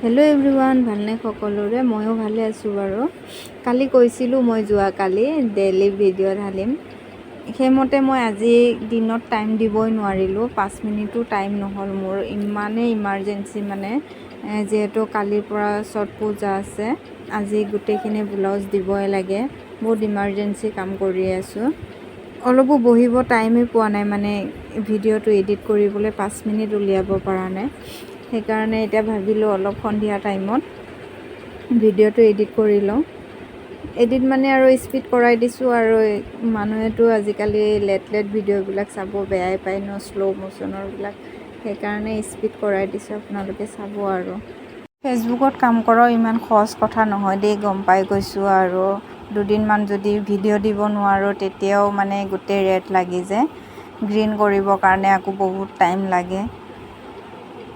Hello' everyone, ভালনে সকলোৰে? ময়ো ভালে আছোঁ বাৰু। কালি কৈছিলোঁ মই যোৱাকালি ডেইলি ভিডিঅ' ঢালিম, সেইমতে মই আজি দিনত টাইম দিবই নোৱাৰিলোঁ। 5 মিনিটো টাইম নহ'ল মোৰ, ইমানেই ইমাৰ্জেঞ্চি মানে। যিহেতু কালিৰ পৰা ছট পূজা আছে, আজি গোটেইখিনি ব্লাউজ দিবই লাগে। বহুত ইমাৰ্জেঞ্চি কাম কৰি আছোঁ। অলপো বহিব টাইমেই পোৱা নাই, মানে ভিডিঅ'টো এডিট কৰিবলৈ 5 মিনিট উলিয়াব পৰা নাই। সেইকাৰণে এতিয়া ভাবিলোঁ অলপ সন্ধিয়া টাইমত ভিডিঅ'টো এডিট কৰি লওঁ। এডিট মানে আৰু স্পীড কৰাই দিছোঁ, আৰু মানুহেতো আজিকালি লেট ভিডিঅ'বিলাক চাব বেয়াই পায় ন, শ্ল' মোশ্যনৰবিলাক। সেইকাৰণে স্পীড কৰাই দিছোঁ, আপোনালোকে চাব। আৰু ফেচবুকত কাম কৰাও ইমান সহজ কথা নহয় দেই, গম পাই গৈছোঁ। আৰু দুদিনমান যদি ভিডিঅ' দিব নোৱাৰোঁ, তেতিয়াও মানে গোটেই ৰেড লাগি যায়। গ্ৰীণ কৰিবৰ কাৰণে আকৌ বহুত টাইম লাগে,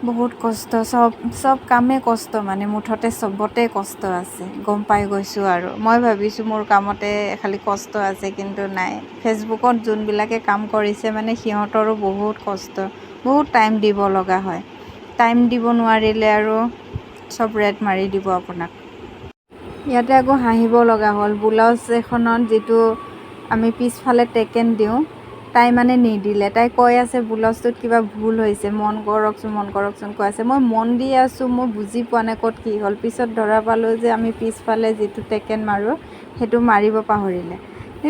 বহুত কষ্ট। চব কামেই কষ্ট, মানে মুঠতে চবতে কষ্ট আছে, গম পাই গৈছোঁ। আৰু মই ভাবিছোঁ মোৰ কামতে খালি কষ্ট আছে, কিন্তু নাই। ফেচবুকত যোনবিলাকে কাম কৰিছে মানে সিহঁতৰো বহুত কষ্ট, বহুত টাইম দিব লগা হয়। টাইম দিব নোৱাৰিলে আৰু চব ৰেড মাৰি দিব আপোনাক। ইয়াতে আকৌ হাঁহিব লগা হ'ল, ব্লাউজ এখনত যিটো আমি পিছফালে টেকেন দিওঁ, তাই মানে নিদিলে। তাই কৈ আছে ব্লাউজটোত কিবা ভুল হৈছে, মন কৰকচোন কৈ আছে। মই মন দি আছোঁ, মই বুজি পোৱা নাই ক'ত কি হ'ল। পিছত ধৰা পালোঁ যে আমি পিছফালে যিটো টেকেন মাৰোঁ সেইটো মাৰিব পাহৰিলে।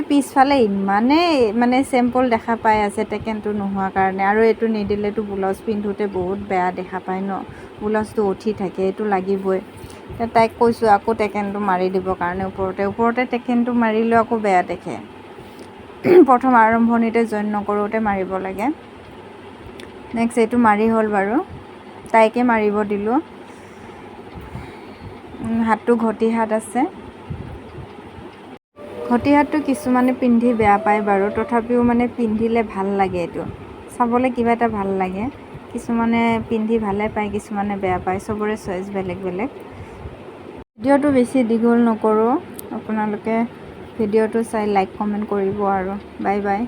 পিছফালে ইমানেই মানে চেম্পল দেখা পাই আছে টেকেনটো নোহোৱাৰ কাৰণে, আৰু এইটো নিদিলেতো ব্লাউজ পিন্ধোতে বহুত বেয়া দেখা পায় ন, ব্লাউজটো উঠি থাকে, এইটো লাগিবই। তাইক কৈছোঁ আকৌ টেকেনটো মাৰি দিবৰ কাৰণে, ওপৰতে টেকেনটো মাৰিলেও আকৌ বেয়া দেখে। প্ৰথম আৰম্ভণিতে জইন নকৰোঁতে মাৰিব লাগে। নেক্সট এইটো মাৰি হ'ল বাৰু, তাইকে মাৰিব দিলোঁ। হাতটো ঘটি হাত আছে। ঘটি হাতটো কিছুমানে পিন্ধি বেয়া পায় বাৰু, তথাপিও মানে পিন্ধিলে ভাল লাগে। এইটো চাবলৈ কিবা এটা ভাল লাগে। কিছুমানে পিন্ধি ভালে পায়, কিছুমানে বেয়া পায়, চবৰে চইচ বেলেগ বেলেগ। ভিডিঅ'টো বেছি দীঘল নকৰোঁ, আপোনালোকে ভিডিঅ'টো চাই লাইক কমেণ্ট কৰিব। আৰু বাই বাই।